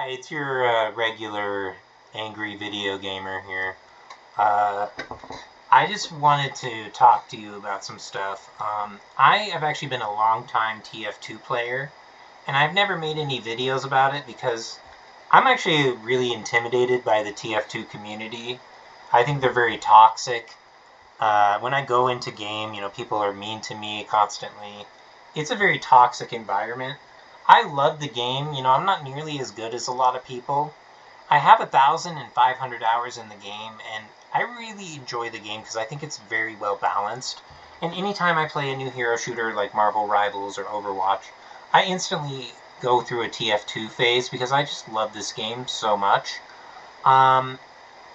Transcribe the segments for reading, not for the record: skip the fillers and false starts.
Hi, it's your regular angry video gamer here. Uh, I just wanted to talk to you about some stuff. I have actually been a long time TF2 player, and I've never made any videos about it because I'm actually really intimidated by the TF2 community. I think they're very toxic. When I go into game, people are mean to me constantly. It's a very toxic environment. I love the game. I'm not nearly as good as a lot of people. I have 1,500 hours in the game, and I really enjoy the game because I think it's very well balanced. And anytime I play a new hero shooter like Marvel Rivals or Overwatch, I instantly go through a TF2 phase because I just love this game so much. Um,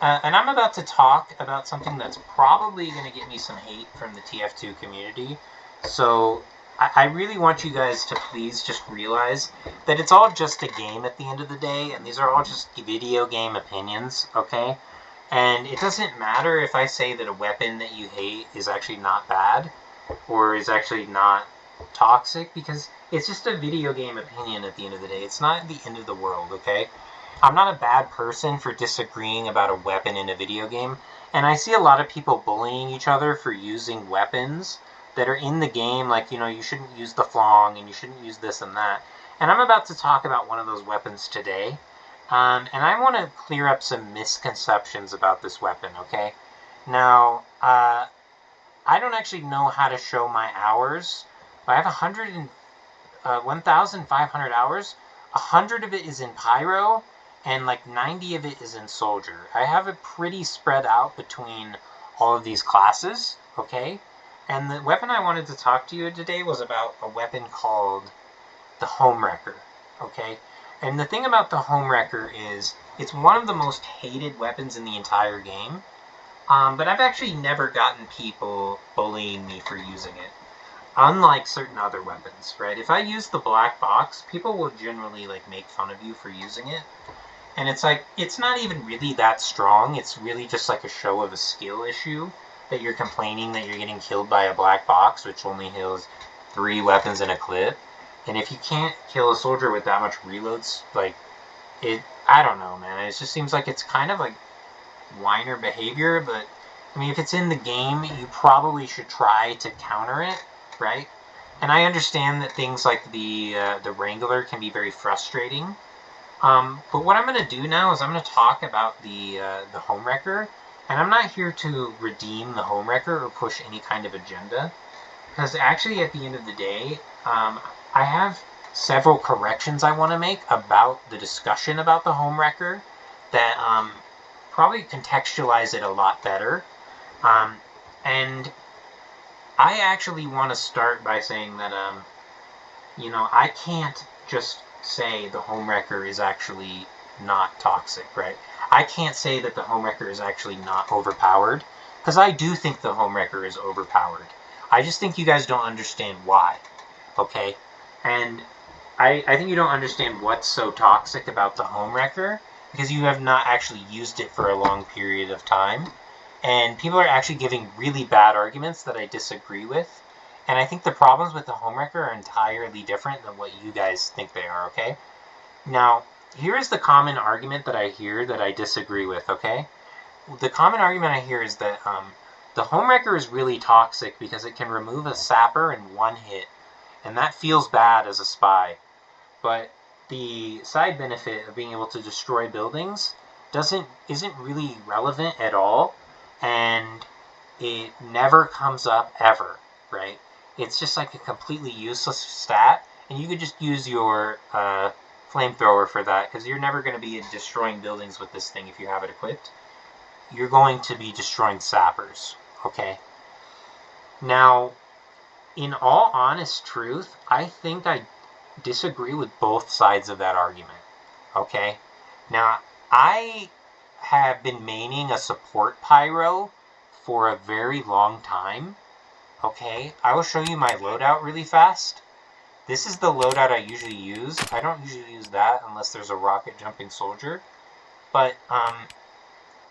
and I'm about to talk about something that's probably going to get me some hate from the TF2 community. So I really want you guys to please just realize that it's all just a game at the end of the day, and these are all just video game opinions, okay? And it doesn't matter if I say that a weapon that you hate is actually not bad or is actually not toxic, because it's just a video game opinion at the end of the day. It's not the end of the world, okay? I'm not a bad person for disagreeing about a weapon in a video game, and I see a lot of people bullying each other for using weapons that are in the game, like, you shouldn't use the flong, and you shouldn't use this and that. And I'm about to talk about one of those weapons today, and I want to clear up some misconceptions about this weapon, okay? Now, I don't actually know how to show my hours. I have 1,500 hours. 100 of it is in Pyro, and like 90 of it is in Soldier. I have it pretty spread out between all of these classes, okay? And the weapon I wanted to talk to you today was about a weapon called the Homewrecker, okay? And the thing about the Homewrecker is it's one of the most hated weapons in the entire game, but I've actually never gotten people bullying me for using it. Unlike certain other weapons, right? If I use the black box, people will generally like make fun of you for using it. And it's like, it's not even really that strong. It's really just like a show of a skill issue that you're complaining that you're getting killed by a black box, which only heals 3 weapons in a clip. And if you can't kill a soldier with that much reloads, like, I don't know, man. It just seems like it's kind of like whiner behavior, but, I mean, if it's in the game, you probably should try to counter it, right? And I understand that things like the Wrangler can be very frustrating. But what I'm going to do now is I'm going to talk about the Homewrecker, and I'm not here to redeem the Homewrecker or push any kind of agenda, because actually at the end of the day, I have several corrections I want to make about the discussion about the Homewrecker that probably contextualize it a lot better. And I actually want to start by saying that, I can't just say the Homewrecker is actually not toxic, right? I can't say that the Homewrecker is actually not overpowered, because I do think the Homewrecker is overpowered. I just think you guys don't understand why, okay? And I think you don't understand what's so toxic about the Homewrecker, because you have not actually used it for a long period of time. And people are actually giving really bad arguments that I disagree with. And I think the problems with the Homewrecker are entirely different than what you guys think they are, okay? Now, here is the common argument that I hear that I disagree with, okay? The common argument I hear is that the Homewrecker is really toxic because it can remove a sapper in one hit. And that feels bad as a spy. But the side benefit of being able to destroy buildings isn't really relevant at all. And it never comes up ever, right? It's just like a completely useless stat, and you could just use your flamethrower for that, because you're never going to be destroying buildings with this thing if you have it equipped. You're going to be destroying sappers, okay? Now, in all honest truth, I think I disagree with both sides of that argument, okay? Now, I have been maining a support pyro for a very long time, okay? I will show you my loadout really fast. This is the loadout I usually use. I don't usually use that unless there's a rocket jumping soldier. But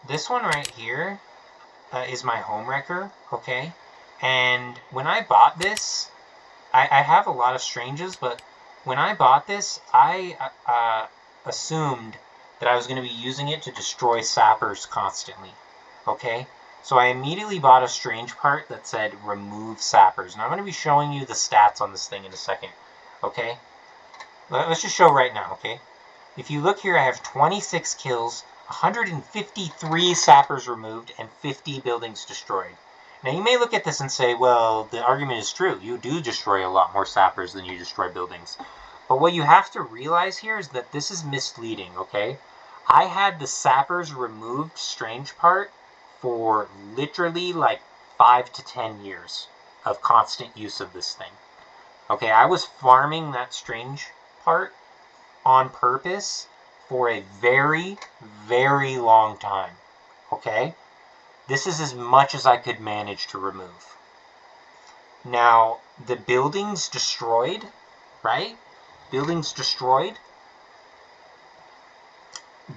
this one right here is my Homewrecker, okay? And when I bought this, I have a lot of Stranges, but when I bought this, I assumed that I was going to be using it to destroy sappers constantly. Okay? So I immediately bought a strange part that said remove sappers. And I'm going to be showing you the stats on this thing in a second. Okay? Let's just show right now, okay? If you look here, I have 26 kills, 153 sappers removed, and 50 buildings destroyed. Now you may look at this and say, well, the argument is true. You do destroy a lot more sappers than you destroy buildings. But what you have to realize here is that this is misleading, okay? I had the sappers removed strange part for literally like 5 to 10 years of constant use of this thing. Okay, I was farming that strange part on purpose for a very, very long time. Okay? This is as much as I could manage to remove. Now, the buildings destroyed, right? Buildings destroyed.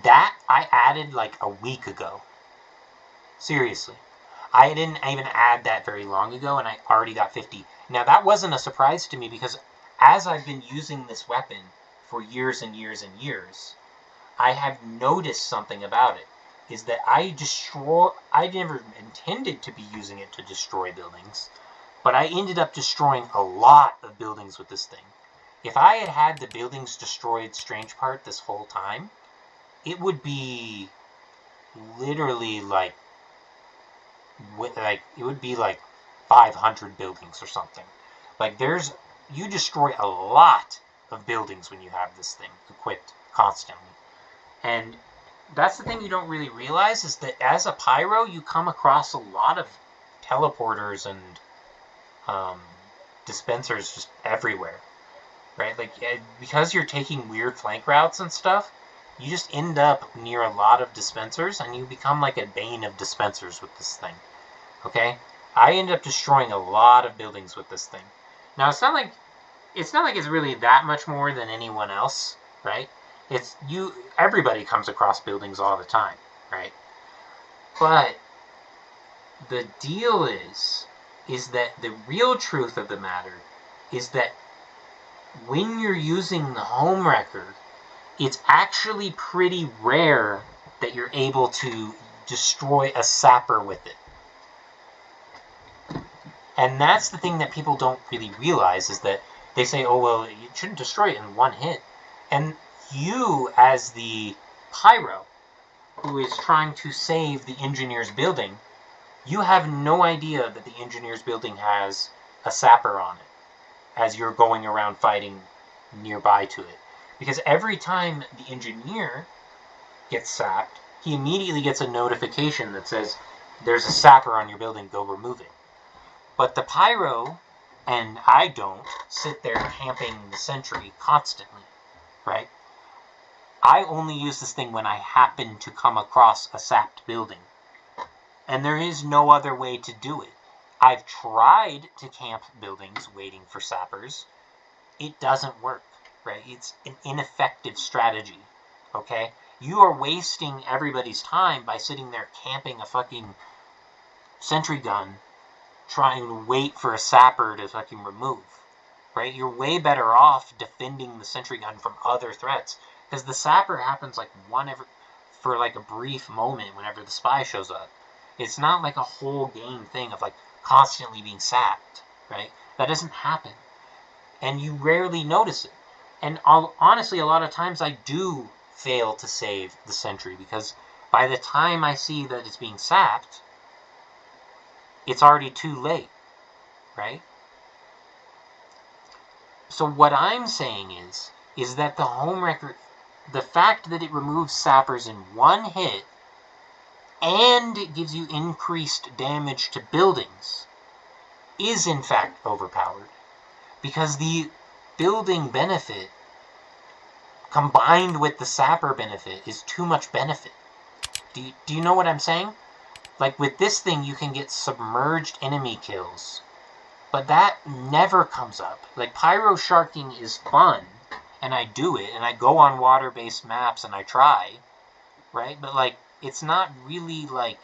That I added like a week ago. Seriously. I didn't even add that very long ago, and I already got 50. Now, that wasn't a surprise to me, because as I've been using this weapon for years and years and years, I have noticed something about it. Is that I never intended to be using it to destroy buildings, but I ended up destroying a lot of buildings with this thing. If I had had the buildings destroyed strange part this whole time, it would be literally like it would be like 500 buildings or something. Like you destroy a lot of buildings when you have this thing equipped constantly. And that's the thing you don't really realize, is that as a pyro, you come across a lot of teleporters and dispensers just everywhere, right? Like, because you're taking weird flank routes and stuff, you just end up near a lot of dispensers, and you become like a bane of dispensers with this thing. Okay? I ended up destroying a lot of buildings with this thing. Now, it's not like it's really that much more than anyone else, right? Everybody comes across buildings all the time, right? But the deal is that the real truth of the matter is that when you're using the Homewrecker, it's actually pretty rare that you're able to destroy a sapper with it. And that's the thing that people don't really realize, is that they say, oh, well, you shouldn't destroy it in one hit. And you, as the pyro, who is trying to save the engineer's building, you have no idea that the engineer's building has a sapper on it as you're going around fighting nearby to it. Because every time the engineer gets sapped, he immediately gets a notification that says, there's a sapper on your building, go remove it. But the pyro, and I don't, sit there camping the sentry constantly, right? I only use this thing when I happen to come across a sapped building. And there is no other way to do it. I've tried to camp buildings waiting for sappers. It doesn't work, right? It's an ineffective strategy, okay? You are wasting everybody's time by sitting there camping a fucking sentry gun, trying to wait for a sapper to fucking remove, right? You're way better off defending the sentry gun from other threats, because the sapper happens like for like a brief moment whenever the spy shows up. It's not like a whole game thing of like constantly being sapped, right? That doesn't happen, and you rarely notice it. And honestly, a lot of times I do fail to save the sentry, because by the time I see that it's being sapped, it's already too late, right? So what I'm saying is that the Homewrecker, the fact that it removes sappers in one hit, and it gives you increased damage to buildings, is in fact overpowered. Because the building benefit combined with the sapper benefit is too much benefit. Do you know what I'm saying? Like, with this thing, you can get submerged enemy kills, but that never comes up. Like, pyro sharking is fun, and I do it, and I go on water-based maps, and I try, right? But, like, it's not really, like,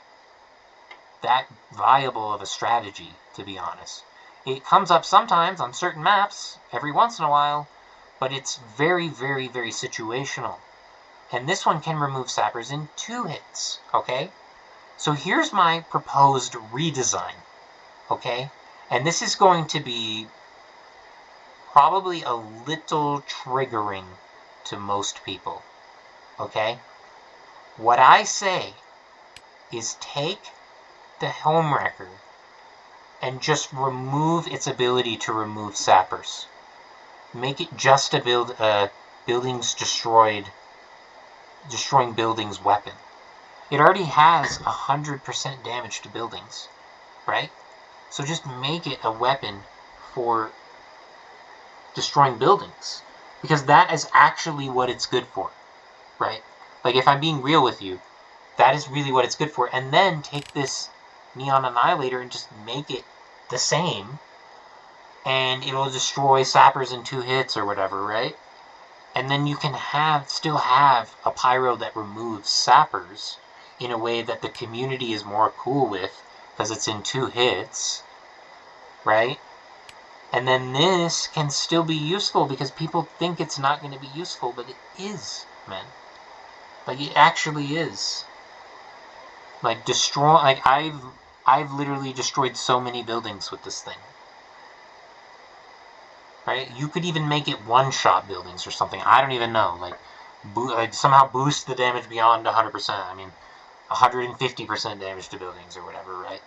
that viable of a strategy, to be honest. It comes up sometimes on certain maps, every once in a while, but it's very, very, very situational. And this one can remove sappers in 2 hits, okay? So here's my proposed redesign, okay? And this is going to be probably a little triggering to most people, okay? What I say is take the Homewrecker and just remove its ability to remove sappers. Make it just a buildings destroying buildings weapon. It already has 100% damage to buildings, right? So just make it a weapon for destroying buildings, because that is actually what it's good for, right? Like, if I'm being real with you, that is really what it's good for. And then take this Neon Annihilator and just make it the same, and it'll destroy sappers in 2 hits or whatever, right? And then you can still have a pyro that removes sappers in a way that the community is more cool with, because it's in 2 hits, right? And then this can still be useful, because people think it's not going to be useful, but it is, man. Like, it actually is. Like, I've literally destroyed so many buildings with this thing. Right? You could even make it one-shot buildings or something. I don't even know. Like, somehow boost the damage beyond 100%. I mean, 150% damage to buildings or whatever, right?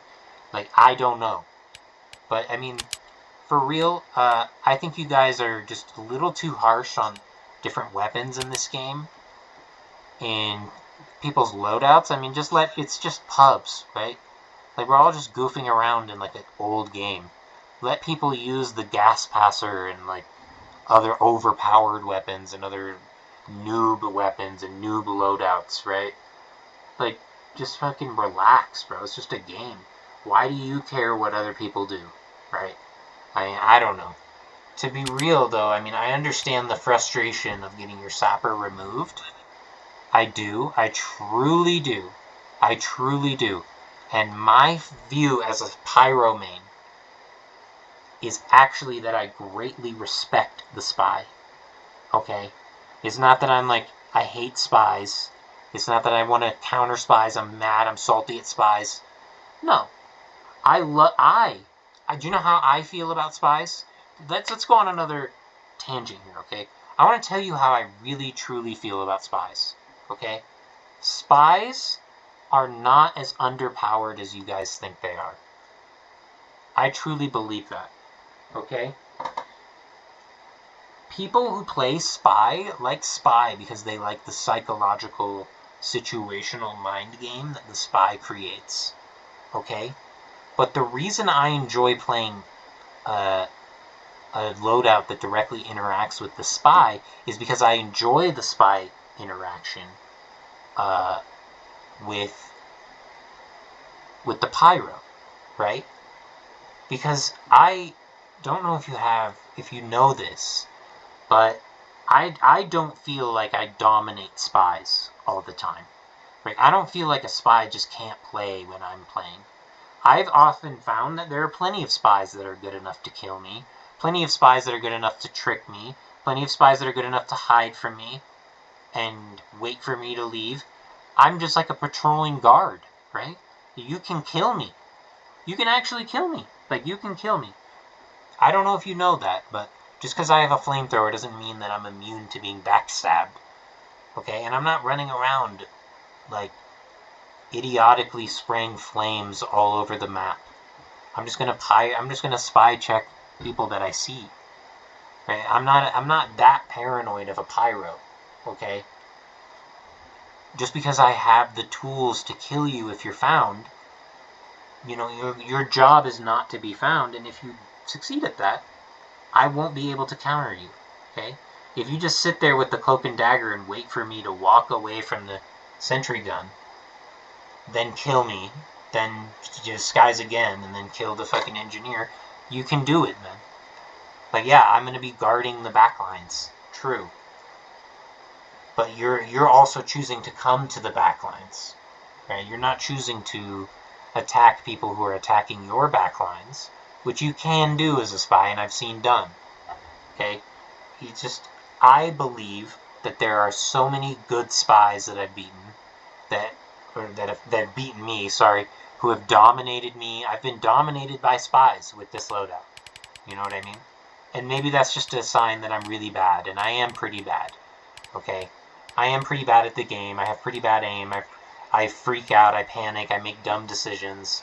Like, I don't know. But, I mean, for real, I think you guys are just a little too harsh on different weapons in this game. And people's loadouts. I mean, it's just pubs, right? Like, we're all just goofing around in, like, an old game. Let people use the gas passer and, like, other overpowered weapons and other noob weapons and noob loadouts, right? Like, just fucking relax, bro. It's just a game. Why do you care what other people do, right? I don't know. To be real, though, I mean, I understand the frustration of getting your sapper removed. I do. I truly do. I truly do. And my view as a pyro main is actually that I greatly respect the spy. Okay? It's not that I'm like, I hate spies. It's not that I want to counter spies. I'm mad. I'm salty at spies. No. Do you know how I feel about spies? Let's go on another tangent here, okay? I want to tell you how I really, truly feel about spies, okay? Spies are not as underpowered as you guys think they are. I truly believe that, okay? People who play spy like spy because they like the psychological, situational mind game that the spy creates, okay? But the reason I enjoy playing a loadout that directly interacts with the spy is because I enjoy the spy interaction with the pyro, right? Because I don't know if you know this, but I don't feel like I dominate spies all the time. Right? I don't feel like a spy just can't play when I'm playing. I've often found that there are plenty of spies that are good enough to kill me, plenty of spies that are good enough to trick me, plenty of spies that are good enough to hide from me and wait for me to leave. I'm just like a patrolling guard, right? You can kill me. You can actually kill me. Like, you can kill me. I don't know if you know that, but just because I have a flamethrower doesn't mean that I'm immune to being backstabbed. Okay? And I'm not running around, like, idiotically spraying flames all over the map. I'm just gonna spy check people that I see. Right? I'm not that paranoid of a pyro. Okay? Just because I have the tools to kill you if you're found, you know, your job is not to be found, and if you succeed at that, I won't be able to counter you. Okay? If you just sit there with the cloak and dagger and wait for me to walk away from the sentry gun, then kill me, then disguise again, and then kill the fucking engineer, you can do it, man. Like, yeah, I'm gonna be guarding the backlines. True. But you're also choosing to come to the backlines. Right? You're not choosing to attack people who are attacking your backlines, which you can do as a spy, and I've seen done. Okay? It's just, I believe that there are so many good spies that I've beaten, that have beaten me, sorry, who have dominated me. I've been dominated by spies with this loadout. You know what I mean? And maybe that's just a sign that I'm really bad, and I am pretty bad. Okay? I am pretty bad at the game. I have pretty bad aim. I freak out. I panic. I make dumb decisions.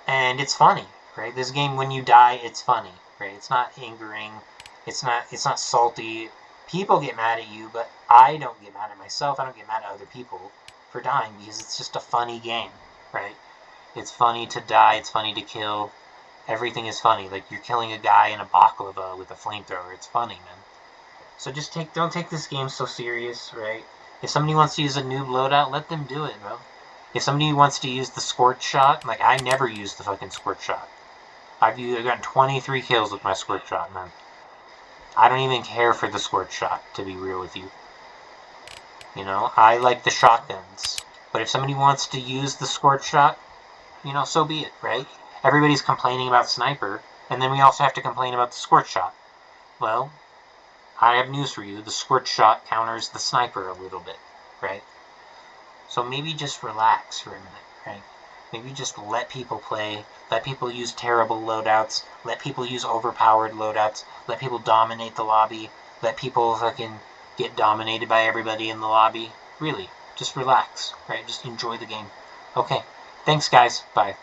And it's funny, right? This game, when you die, it's funny, right? It's not angering. It's not salty. People get mad at you, but I don't get mad at myself. I don't get mad at other people for dying, because it's just a funny game, right? It's funny to die. It's funny to kill. Everything is funny. Like, you're killing a guy in a baklava with a flamethrower. It's funny, man. So just don't take this game so serious, right? If somebody wants to use a noob loadout, let them do it, bro. If somebody wants to use the scorch shot, like, I never use the fucking scorch shot. I've gotten 23 kills with my scorch shot, man. I don't even care for the scorch shot, to be real with you. You know, I like the shotguns. But if somebody wants to use the scorch shot, you know, so be it, right? Everybody's complaining about sniper, and then we also have to complain about the scorch shot. Well, I have news for you. The scorch shot counters the sniper a little bit, right? So maybe just relax for a minute, right? Maybe just let people play. Let people use terrible loadouts. Let people use overpowered loadouts. Let people dominate the lobby. Let people fucking get dominated by everybody in the lobby. Really, just relax, right? Just enjoy the game. Okay, thanks guys. Bye.